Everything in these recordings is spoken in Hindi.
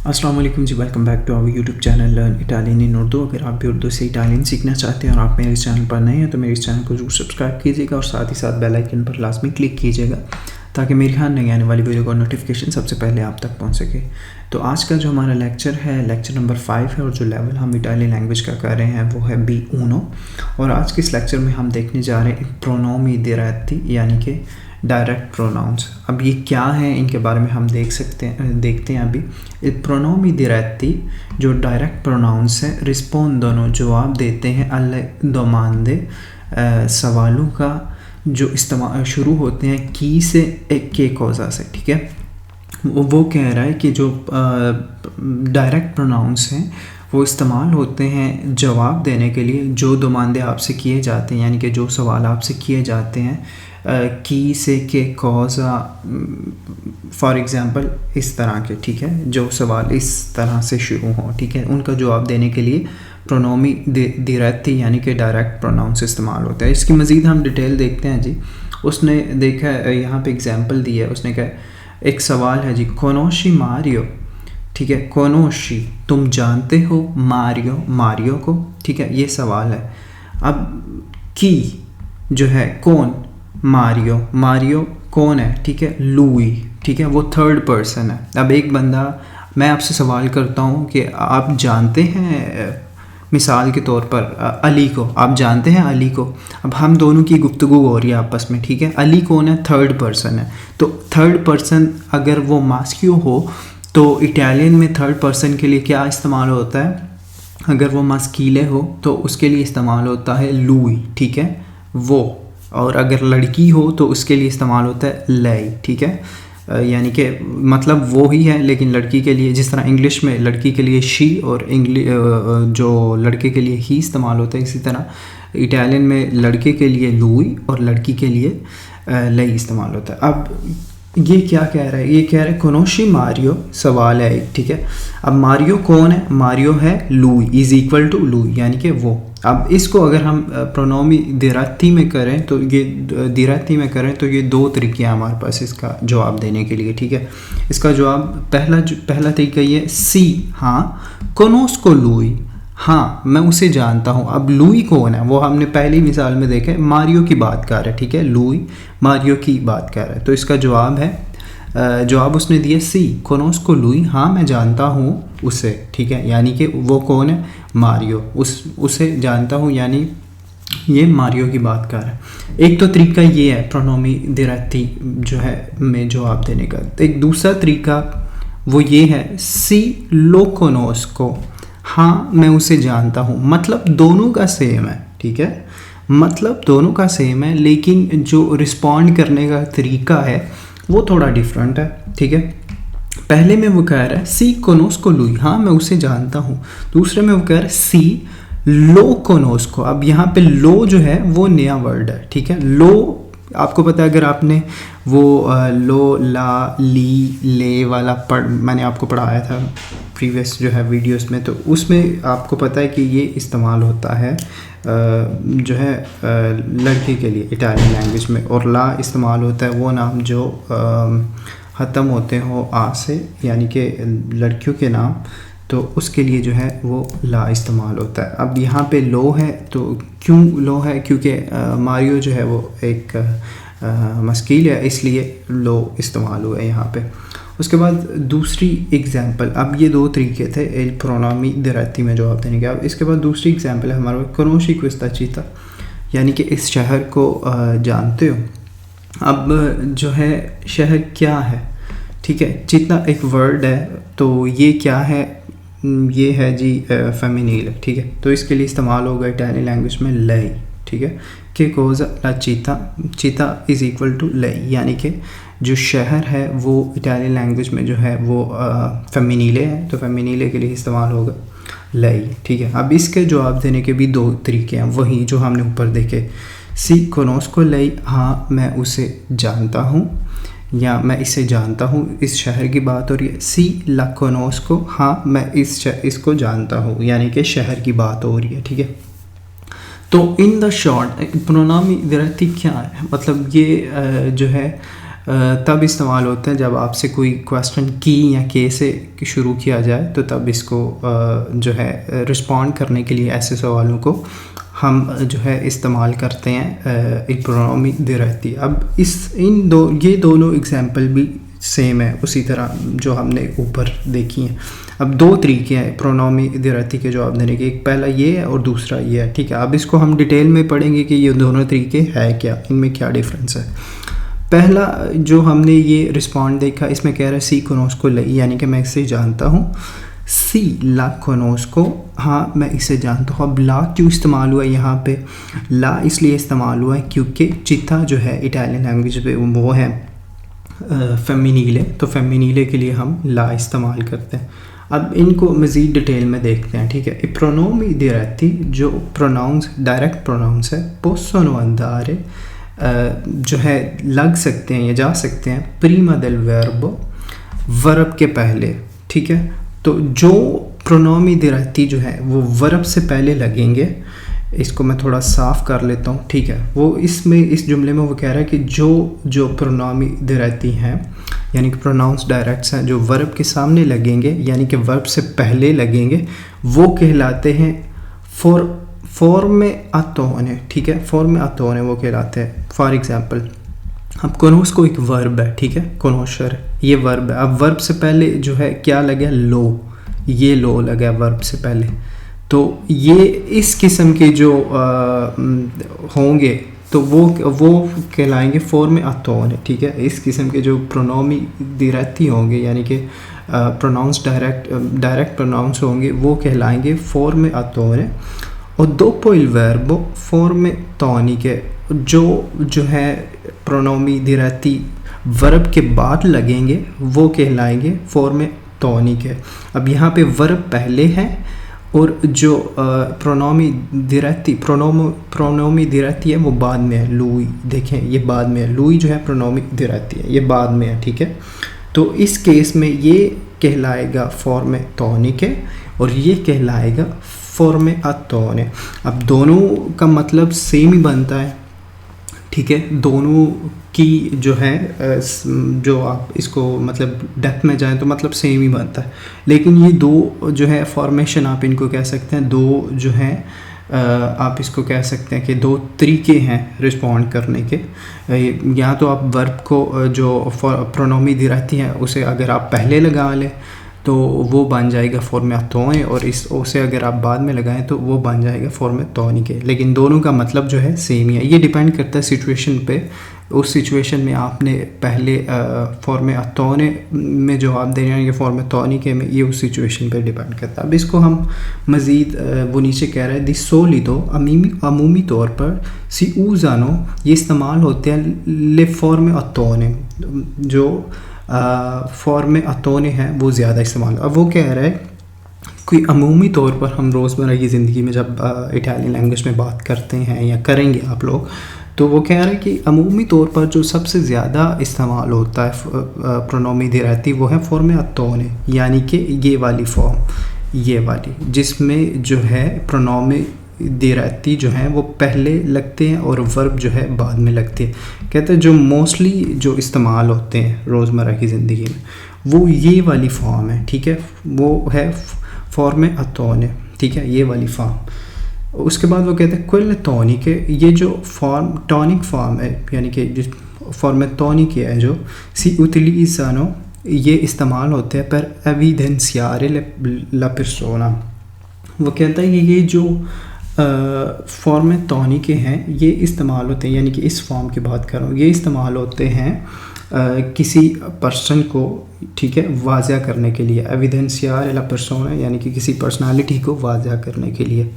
अस्सलाम वालेकुम जी, welcome back to our YouTube channel learn Italian in Urdu. अगर आप भी उर्दू से इटालियन सीखना चाहते हैं और आप मेरे इस चैनल पर नए हैं तो मेरे इस चैनल को जरूर सब्सक्राइब कीजिएगा और साथ ही साथ बेल आइकन पर लाजमी क्लिक कीजिएगा ताकि मेरी हर नई आने वाली वीडियो का नोटिफिकेशन सबसे पहले आप तक पहुंच सके। तो आज का जो हमारा लेक्चर है लेक्चर नंबर 5 है और जो लेवल हम इटालियन लैंग्वेज का कर रहे हैं वो है B1। और आज के इस लेक्चर में हम देखने जा रहे हैं प्रोनोमी दिरेत्ती यानी कि डायरेक्ट प्रोनाउंस। अब ये क्या है इनके बारे में हम देखते हैं अभी। प्रोनोमी दिरेत्ती जो डायरेक्ट प्रोनाउंस है रिस्पोंडोनो जवाब देते हैं alle domande सवालों का जो इस्तेमाल शुरू होते हैं की से एक के कोज़ा से। ठीक है, वो कह रहा है कि जो डायरेक्ट प्रोनाउंस हैं वो इस्तेमाल होते हैं जवाब देने के लिए जो दोमांदे आपसे किए जाते हैं, यानी कि जो सवाल आपसे किए जाते हैं की से के कॉज़ा फॉर एग्ज़ाम्पल इस तरह के। ठीक है, जो सवाल इस तरह से शुरू हों, ठीक है, उनका जवाब देने के लिए प्रोनोमी दिरेत्ती यानी कि डायरेक्ट प्रोनाउंस इस्तेमाल होता है। इसकी मज़ीद हम डिटेल देखते हैं जी। उसने देखा यहाँ पे एग्जांपल दी है, उसने कहा एक सवाल है जी, कोनोशी मारियो। ठीक है, कोनोशी तुम जानते हो, मारियो मारियो को। ठीक है, ये सवाल है। अब की जो है कौन, मारियो मारियो कौन है, ठीक है, लुई। ठीक है, वो थर्ड पर्सन है। अब एक बंदा, मैं आपसे सवाल करता हूँ कि आप जानते हैं मिसाल के तौर पर अली को, आप जानते हैं अली को। अब हम दोनों की गुफ्तगू हो रही है आपस में। ठीक है, अली कौन है, थर्ड पर्सन है। तो थर्ड पर्सन अगर वो मास्क्यू हो तो इटालियन में थर्ड पर्सन के लिए क्या इस्तेमाल होता है, अगर वो मास्कीले हो तो उसके लिए इस्तेमाल होता है लुई। ठीक है, वो। और अगर लड़की हो तो उसके लिए इस्तेमाल होता है लई। ठीक है, यानी कि मतलब वो ही है लेकिन लड़की के लिए, जिस तरह इंग्लिश में लड़की के लिए शी और जो लड़के के लिए ही इस्तेमाल होता है, इसी तरह इटालियन में लड़के के लिए लुई और लड़की के लिए लई इस्तेमाल होता है। अब ये क्या कह रहा है, ये कह रहा है कोनोशी मारियो, सवाल है एक। ठीक है, अब मारियो कौन है, मारियो है Louie is equal to Louie यानी कि वो। अब इसको अगर हम प्रोनोमी दिरेत्ती में करें तो ये दो तरीके हैं हमारे पास इसका जवाब देने के लिए। ठीक है, इसका जवाब पहला तरीका ये सी, हाँ, कोनोस्को लुई, हाँ मैं उसे जानता हूँ। अब लुई कौन है, वो हमने पहली मिसाल में देखा है, मारियो की बात कर रहा है। ठीक है, लुई मारियो की बात कर रहा है। तो इसका जवाब है, जवाब उसने दिया सी, कोनोस्को लुई, हाँ मैं जानता हूँ उसे। ठीक है, यानी कि वो कौन है, मारियो, उसे जानता हूँ, यानी ये मारियो की बात कर रहा है। एक तो तरीका ये है प्रोनोमी दिरेत्ती जो है में जवाब देने का। तो एक दूसरा तरीका वो ये है सी लो कोनोस्को, हाँ मैं उसे जानता हूँ। मतलब दोनों का सेम है। ठीक है, मतलब दोनों का सेम है लेकिन जो रिस्पॉन्ड करने का तरीका है वो थोड़ा डिफरेंट है। ठीक है, पहले में वो कह रहा है सी कोनोस्को लुई, हाँ मैं उसे जानता हूँ। दूसरे में वो कह रहा है सी लो कोनोस्को। अब यहाँ पे लो जो है वो नया वर्ड है। ठीक है, लो आपको पता है, अगर आपने वो लो ला ली ले वाला मैंने आपको पढ़ाया था प्रीवियस जो है वीडियोस में, तो उसमें आपको पता है कि ये इस्तेमाल होता है जो है लड़के के लिए इटालियन लैंग्वेज में, और ला इस्तेमाल होता है वो नाम जो ख़त्म होते हो आ से, यानी कि लड़कियों के नाम, तो उसके लिए जो है वो ला इस्तेमाल होता है। अब यहाँ पे लो है, तो क्यों लो है, क्योंकि मारियो जो है वो एक मस्कील है, इसलिए लो इस्तेमाल हुआ है यहाँ पे। उसके बाद दूसरी एग्जांपल, अब ये दो तरीके थे प्रोनोमी दिरेत्ती में जवाब देने के। अब इसके बाद दूसरी एग्जांपल है हमारे कोनोशी क्विस्ता चीता, यानी कि इस शहर को जानते हो। अब जो है शहर क्या है, ठीक है, चीता एक वर्ड है, तो ये क्या है, ये है जी फेमिनिल। ठीक है, तो इसके लिए इस्तेमाल होगा इटालियन लैंग्वेज में लई। ठीक है, के कोज़ा ला चीता, चीता इज़ इक्वल टू लई, यानी कि जो शहर है वो इटालियन लैंग्वेज में जो है वो फेमिनीले है, तो फेमिनीले के लिए इस्तेमाल होगा लई। ठीक है, अब इसके जवाब देने के भी दो तरीके हैं, वही जो हमने ऊपर देखे। सी कोनोस्को लई, हाँ मैं उसे जानता हूँ, या मैं इसे जानता हूँ, इस शहर की बात हो रही है। सी ला कोनोस्को, हाँ मैं इसको जानता हूँ, यानी कि शहर की बात हो रही है। ठीक है, तो इन द शॉर्ट प्रोनोमी दिरेत्ती क्या है, मतलब ये जो है तब इस्तेमाल होते हैं जब आपसे कोई क्वेश्चन की या के से शुरू किया जाए, तो तब इसको जो है रिस्पॉन्ड करने के लिए ऐसे सवालों को हम जो है इस्तेमाल करते हैं एक प्रोनोमी दिरहती। अब ये दोनों एग्जांपल भी सेम है उसी तरह जो हमने ऊपर देखी हैं। अब दो तरीके हैं प्रोनोमी दिरहती के जवाब देने के, एक पहला ये है और दूसरा ये है, ठीक है। अब इसको हम डिटेल में पढ़ेंगे कि ये दोनों तरीके है क्या, इनमें क्या डिफरेंस है। पहला जो हमने ये रिस्पॉन्ड देखा, इसमें कह रहा है सी कोनोस्को ला, यानी कि मैं इसे जानता हूँ। सी ला कोनोस्को, हाँ मैं इसे जानता हूँ। अब ला क्यों इस्तेमाल हुआ यहाँ पे? ला इसलिए इस्तेमाल हुआ है क्योंकि चिता जो है इटालियन लैंग्वेज पे वो है फेमिनीले, तो फेमिनीले के लिए हम ला इस्तेमाल करते हैं। अब इनको मज़ीद डिटेल में देखते हैं, ठीक है। प्रोनोमी दिरहती जो प्रोनाउंस डायरेक्ट प्रोनाउंस है, पोसोनो अंदारे जो है लग सकते हैं या जा सकते हैं प्रीमा देल वर्बो, वर्ब के पहले, ठीक है। तो जो प्रोनोमी दिरहती जो है वो वर्ब से पहले लगेंगे। इसको मैं थोड़ा साफ़ कर लेता हूँ, ठीक है। वो इसमें इस जुमले में वो कह रहा है कि जो प्रोनोमी दिरहती हैं यानी कि प्रोनाउंस डायरेक्ट्स हैं जो वर्ब के सामने लगेंगे यानी कि वर्ब से पहले लगेंगे, वो कहलाते हैं फॉर्मे अतोने, ठीक है। फॉर्मे अतोने वो कहलाते हैं। फॉर एग्जांपल अब कोनोस्को एक वर्ब है, ठीक है, कोनोशर ये वर्ब है। अब वर्ब से पहले जो है क्या लगा? लो, ये लो लगा वर्ब से पहले। तो ये इस किस्म के जो होंगे तो वो कहलाएंगे फॉर्मे अतोने, ठीक है। इस किस्म के जो प्रोनोमी दिरहती होंगे यानी कि प्रोनाउंस डायरेक्ट प्रोनाउंस होंगे वो कहलाएंगे फॉर्मे अतोने। और दोपो इल वर्बो फॉर्मे तोनी के जो है प्रोनोमी दिरहती वर्ब के बाद लगेंगे वो कहलाएंगे फॉर्मे तोनी के। अब यहाँ पे वर्ब पहले है और जो प्रोनोमी दिरहती है वो बाद में है। लुई, देखें ये बाद में है, लुई जो है प्रोनोमी दिरहती है, ये बाद में है, ठीक है। तो इस केस में ये कहलाएगा फॉर्मे तोनी के और ये कहलाएगा फॉर्मे अतोने। अब दोनों का मतलब सेम ही बनता है, ठीक है। दोनों की जो है जो आप इसको मतलब डेप्थ में जाएं तो मतलब सेम ही बनता है, लेकिन ये दो जो है फॉर्मेशन आप इनको कह सकते हैं, दो जो है आप इसको कह सकते हैं कि दो तरीके हैं रिस्पॉन्ड करने के। या तो आप वर्ब को जो प्रोनोमी दिरहती है उसे अगर आप पहले लगा लें तो वो बन जाएगा फॉर्मे अतोने, और उसे अगर आप बाद में लगाएं तो वो बन जाएगा फॉर्मे तोनी के। लेकिन दोनों का मतलब जो है सेम ही है। ये डिपेंड करता है सिचुएशन पे। उस सिचुएशन में आपने पहले फॉर्मे अतोने में जवाब देना है या फॉर्मे तोनी के में, ये उस सिचुएशन पे डिपेंड करता है। अब इसको हम मज़ीद वो नीचे कह रहे हैं दी सोलिदो अमूमी तौर पर सी ऊजानो ये इस्तेमाल होते हैं ले फॉर्मे अतोने, जो फॉर्मे अतोने हैं वो ज़्यादा इस्तेमाल। अब वो कह रहा है कोई अमूमी तौर पर हम रोज़मर्रा की ज़िंदगी में जब इटालियन लैंग्वेज में बात करते हैं या करेंगे आप लोग, तो वो कह रहा है कि अमूमी तौर पर जो सबसे ज़्यादा इस्तेमाल होता है प्रोनोमी दिरहती वो है फॉर्मे अतोने, यानी कि ये वाली फॉर्म, ये वाली जिसमें जो है प्रोनोमी दिरहती जो हैं वो पहले लगते हैं और वर्ब जो है बाद में लगते हैं। कहते हैं जो मोस्टली जो इस्तेमाल होते हैं रोज़मर्रा की ज़िंदगी में वो ये वाली फॉर्म है, ठीक है। वो है फॉर्मे अतोने, ठीक है, ये वाली फॉर्म। उसके बाद वो कहते हैं क्विल टोनी के, ये जो फॉर्म टॉनिक फॉर्म है यानी कि जिस फॉर्मे टोनी के है जो सी उतिलिज़ानो ये इस्तेमाल होते हैं पर एविडेंशियारे ला पर्सोना। वो कहता है कि ये जो फॉर्मे तोनी के हैं ये इस्तेमाल होते हैं, यानी कि इस फॉर्म की बात कर रहा हूँ, ये इस्तेमाल होते हैं किसी पर्सन को, ठीक है, वाज़ा करने के लिए। एविडेंशियारे ला पर्सोना यानी कि किसी पर्सनालिटी को वाज़ा करने के लिए,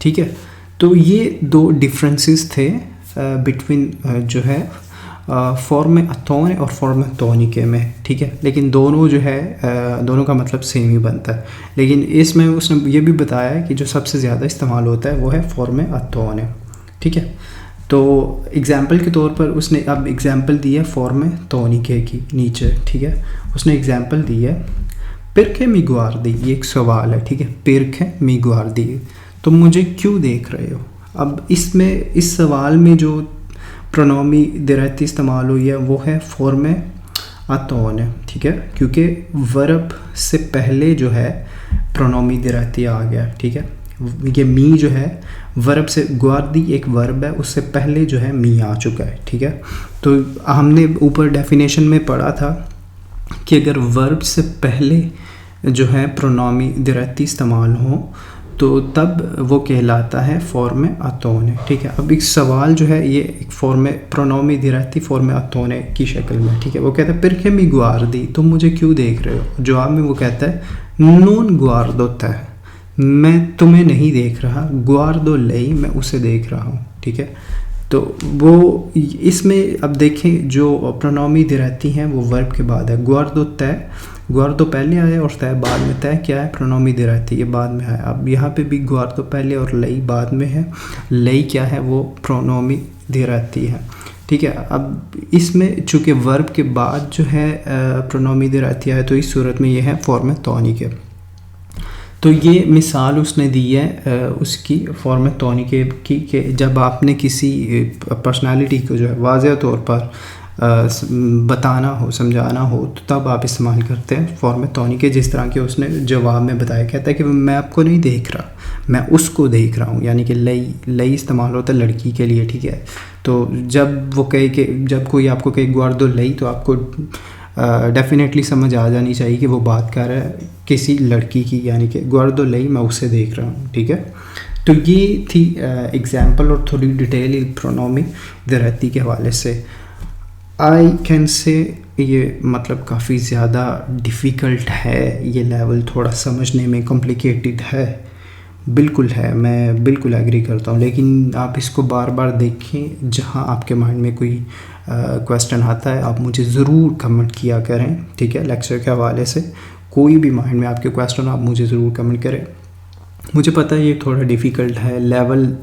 ठीक है। तो ये दो डिफरेंसेस थे बिटवीन जो है फॉर्मे अतोने और फॉर्मे तोनिके में, ठीक है। लेकिन दोनों जो है दोनों का मतलब सेम ही बनता है। लेकिन इसमें उसने ये भी बताया कि जो सबसे ज़्यादा इस्तेमाल होता है वो है फॉर्मे अतोने, ठीक है। तो एग्ज़ाम्पल के तौर पर उसने अब एग्ज़ाम्पल दी है फॉर्मे तोनिके की नीचे, ठीक है। उसने एग्ज़ाम्पल दी है पिरखे मिगुआर्दी, ये एक सवाल है, ठीक है। पिरखे मिगुआर्दी, तुम मुझे क्यों देख रहे हो? अब इसमें इस सवाल में जो प्रोनोमी दिराती इस्तेमाल हुई है वो है फॉर्म अतोने, ठीक है, क्योंकि वर्ब से पहले जो है प्रोनोमी दिराती आ गया, ठीक है। ये मी जो है वर्ब से, गुआर्दी एक वर्ब है, उससे पहले जो है मी आ चुका है, ठीक है। तो हमने ऊपर डेफिनेशन में पढ़ा था कि अगर वर्ब से पहले जो है प्रोनोमी दिराती इस्तेमाल हो तो तब वो कहलाता है फॉर्म अतोने, ठीक है। अब एक सवाल जो है ये एक फॉर्म प्रोनोमी दिराती फॉर्म अतोने की शक्ल में, ठीक है। वो कहता है परखे मी गुआर्दी, तुम मुझे क्यों देख रहे हो। जवाब में वो कहता है नून गुआर्दोता है, मैं तुम्हें नहीं देख रहा, गुआर्दो लई, मैं उसे देख रहा हूँ, ठीक है। तो वो इसमें अब देखें जो प्रोनोमी दिराती हैं वो वर्ब के बाद है। गुआर्दो तय, गुआर्दो पहले आया और तय बाद में। तय क्या है, प्रोनोमी दिराती, ये बाद में आया। अब यहाँ पे भी गुआर्दो पहले और लई बाद में है। लई क्या है, वो प्रोनोमी दिराती है, ठीक है। अब इसमें चूँकि वर्ब के बाद जो है प्रोनोमी दिराती है तो इस सूरत में ये है फॉर्म तौनी के। तो ये मिसाल उसने दी है उसकी फॉर्म तौनी के की कि जब आपने किसी पर्सनालिटी को जो है वाज़ेह तौर पर बताना हो, समझाना हो, तो तब आप इस्तेमाल करते हैं फॉर्म तौनी के। जिस तरह के उसने जवाब में बताया, कहता है कि मैं आपको नहीं देख रहा, मैं उसको देख रहा हूँ, यानी कि लई इस्तेमाल होता है लड़की के लिए, ठीक है। तो जब वो कहे कि जब कोई आपको कहे गुआर्दो लई, तो आपको डेफिनेटली समझ आ जानी चाहिए कि वो बात कर रहा है किसी लड़की की, यानी कि गुआर्दो लई, मैं उसे देख रहा हूँ, ठीक है। तो ये थी एग्जांपल और थोड़ी डिटेल प्रोनोमी दिराती के हवाले से। आई कैन से ये मतलब काफ़ी ज़्यादा डिफ़िकल्ट है, ये लेवल थोड़ा समझने में कॉम्प्लिकेटेड है, बिल्कुल है, मैं बिल्कुल एग्री करता हूँ। लेकिन आप इसको बार बार देखें, जहाँ आपके माइंड में कोई क्वेश्चन आता है आप मुझे ज़रूर कमेंट किया करें, ठीक है। लेक्चर के हवाले से कोई भी माइंड में आपके क्वेश्चन आप मुझे ज़रूर कमेंट करें। मुझे पता है ये थोड़ा डिफ़िकल्ट है, लेवल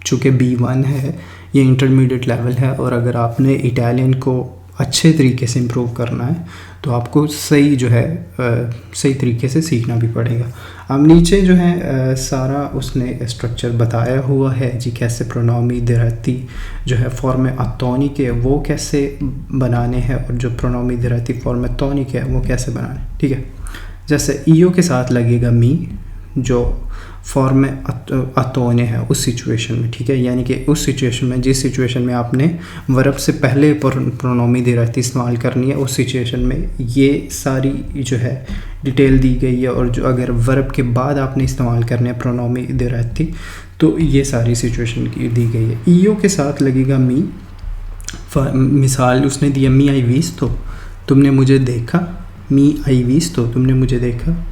चूँकि B1 है, ये इंटरमीडिएट लेवल है, और अगर आपने इटालियन को अच्छे तरीके से इम्प्रूव करना है तो आपको सही जो है सही तरीके से सीखना भी पड़ेगा। अब नीचे जो है सारा उसने स्ट्रक्चर बताया हुआ है जी, कैसे प्रोनोमी दिराती जो है फॉर्म अतोनी के वो कैसे बनाने हैं, और जो प्रोनोमी दिराती फॉर्म तौनी के वो कैसे बनाने, ठीक है। जैसे ईओ के साथ लगेगा मी, जो फॉर्म अतोने है उस सिचुएशन में, ठीक है। यानी कि उस सिचुएशन में, जिस सिचुएशन में आपने वर्ब से पहले प्रोनोमी दिराती इस्तेमाल करनी है, उस सिचुएशन में ये सारी जो है डिटेल दी गई है। और जो अगर वर्ब के बाद आपने इस्तेमाल करने हैं प्रोनोमी दिराती, तो ये सारी सिचुएशन की दी गई है। ईओ के साथ लगेगा मी, मिसाल उसने दिया मी आई विस्तो, तुमने मुझे देखा, मी आई विस्तो, तुमने मुझे देखा।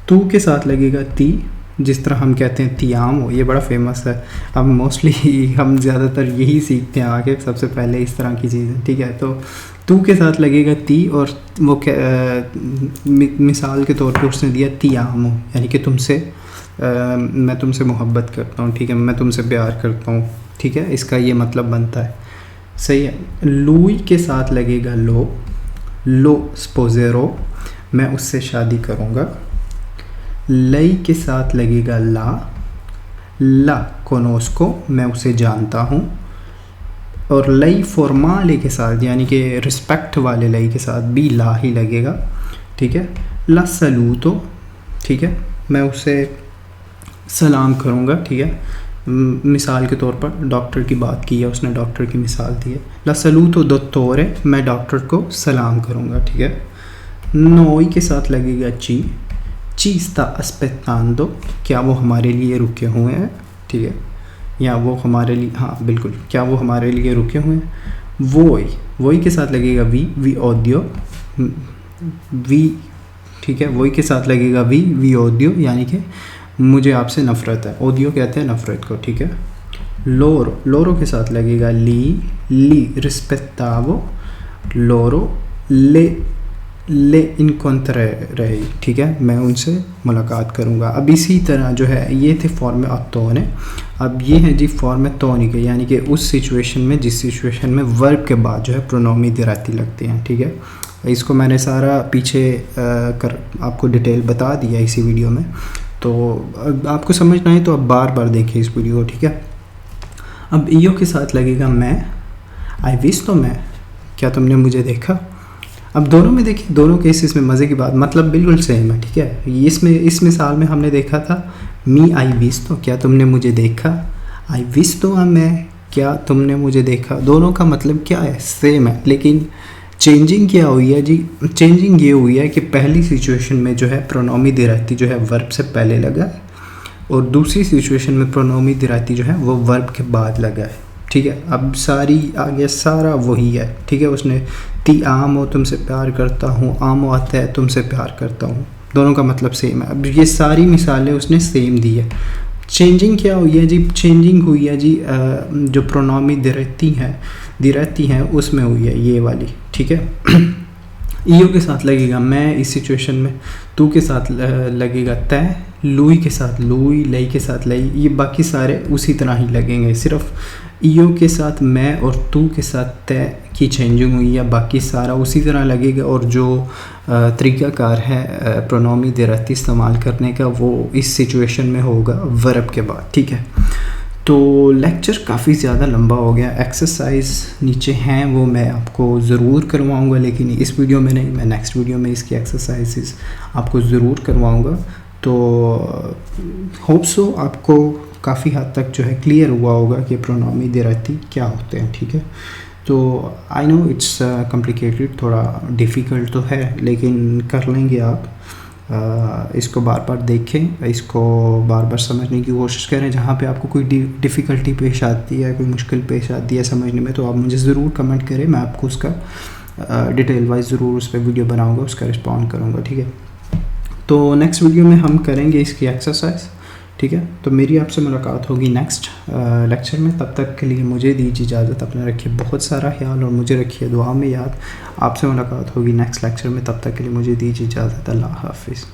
तू के साथ लगेगा ती, जिस तरह हम कहते हैं तियामो, ये बड़ा फेमस है। अब मोस्टली हम ज़्यादातर यही सीखते हैं आगे सबसे पहले इस तरह की चीज़ें, ठीक है। तो तू के साथ लगेगा ती, और वो मिसाल के तौर पर उसने दिया तियामो, यानी कि तुमसे मैं तुमसे मोहब्बत करता हूँ, ठीक है, मैं तुमसे प्यार करता हूँ, ठीक है। इसका ये मतलब बनता है, सही है। लुई के साथ लगेगा लो स्पोजेरो, मैं उससे शादी करूँगा। लई के साथ लगेगा ला कोनोस्को, मैं उसे जानता हूँ। और लई फॉर्माले के साथ, यानी कि रिस्पेक्ट वाले लई के साथ भी ला ही लगेगा, ठीक है। ला सलूतो, ठीक है, मैं उसे सलाम करूँगा, ठीक है। मिसाल के तौर पर डॉक्टर की बात की है उसने, डॉक्टर की मिसाल दी है। ला सलूतो दोत्तोरे, मैं डॉक्टर को सलाम करूँगा, ठीक है। नोई के साथ लगेगा ची sta aspettando, क्या वो हमारे लिए रुके हुए हैं, ठीक है, या वो हमारे लिए, हाँ बिल्कुल, क्या वो हमारे लिए रुके हुए हैं। वोई के साथ लगेगा वी ओडियो, वी, ठीक है, वोई के साथ लगेगा वी ओडियो, यानी कि मुझे आपसे नफ़रत है। ओडियो कहते हैं नफ़रत को, ठीक है। लोरो के साथ लगेगा ली रिस्पेत्तावो लोरो, ले इनकॉन्ट्रेरei, ठीक है, मैं उनसे मुलाकात करूँगा। अब इसी तरह जो है ये थे फॉर्म अतोने। अब ये है जी फॉर्म तौनी के, यानी कि उस सिचुएशन में, जिस सिचुएशन में वर्ब के बाद जो है प्रोनोमी दिराती लगते हैं, ठीक है। इसको मैंने सारा पीछे कर आपको डिटेल बता दिया इसी वीडियो में, तो आपको समझना है तो आप बार बार देखें इस वीडियो को, ठीक है। अब ईओ के साथ लगेगा मैं, आई विश तो मैं, क्या तुमने मुझे देखा। अब दोनों में देखिए, दोनों केसेस में मज़े की बात मतलब बिल्कुल सेम है, ठीक है। इसमें इस मिसाल में हमने देखा था मी आई विश तो, क्या तुमने मुझे देखा। आई विश तो मैं, क्या तुमने मुझे देखा। दोनों का मतलब क्या है, सेम है, लेकिन चेंजिंग क्या हुई है जी। चेंजिंग ये हुई है कि पहली सिचुएशन में जो है प्रोनोमी दिराती जो है वर्ब से पहले लगा है, और दूसरी सिचुएशन में प्रोनोमी दिराती जो है वो वर्ब के बाद लगा है, ठीक है। अब सारी आगे सारा वही है, ठीक है। उसने ती आम हो तुमसे प्यार करता हूँ, आम आता है तुमसे प्यार करता हूँ, दोनों का मतलब सेम है। अब ये सारी मिसालें उसने सेम दी है। चेंजिंग क्या हुई है जी, चेंजिंग हुई है जी जो प्रोनोमी दिराती हैं उसमें हुई है ये वाली, ठीक है। ईओ के साथ लगेगा मैं इस सिचुएशन में, तू के साथ लगेगा तय, लुई के साथ लुई, लई के साथ लई, ये बाकी सारे उसी तरह ही लगेंगे। सिर्फ ईओ के साथ मैं और तू के साथ तय की चेंजिंग हुई है, बाकी सारा उसी तरह लगेगा। और जो तरीक़ाकार है प्रोनोमी दिराती इस्तेमाल करने का वो इस सिचुएशन में होगा वर्ब के बाद, ठीक है। तो लेक्चर काफ़ी ज़्यादा लंबा हो गया। एक्सरसाइज नीचे हैं वो मैं आपको ज़रूर करवाऊँगा, लेकिन इस वीडियो में नहीं, मैं नेक्स्ट वीडियो में इसकी एक्सरसाइजेस आपको ज़रूर करवाऊँगा। तो होप सो आपको काफ़ी हद तक जो है क्लियर हुआ होगा कि प्रोनोमी दिराती क्या होते हैं, ठीक है। तो आई नो इट्स कॉम्प्लिकेटेड, थोड़ा डिफ़िकल्ट तो है, लेकिन कर लेंगे आप। इसको बार बार देखें, इसको बार बार समझने की कोशिश करें। जहाँ पे आपको कोई डिफ़िकल्टी पेश आती है, कोई मुश्किल पेश आती है समझने में, तो आप मुझे ज़रूर कमेंट करें, मैं आपको उसका डिटेल वाइज ज़रूर उस पर वीडियो बनाऊँगा, उसका रिस्पॉन्ड करूँगा, ठीक है। तो नेक्स्ट वीडियो में हम करेंगे इसकी एक्सरसाइज, ठीक है। तो मेरी आपसे मुलाकात होगी नेक्स्ट लेक्चर में। तब तक के लिए मुझे दीजिए इजाज़त, अपना रखिए बहुत सारा ख्याल और मुझे रखिए दुआ में याद। आपसे मुलाकात होगी नेक्स्ट लेक्चर में, तब तक के लिए मुझे दीजिए इजाज़त। अल्लाह हाफिज़।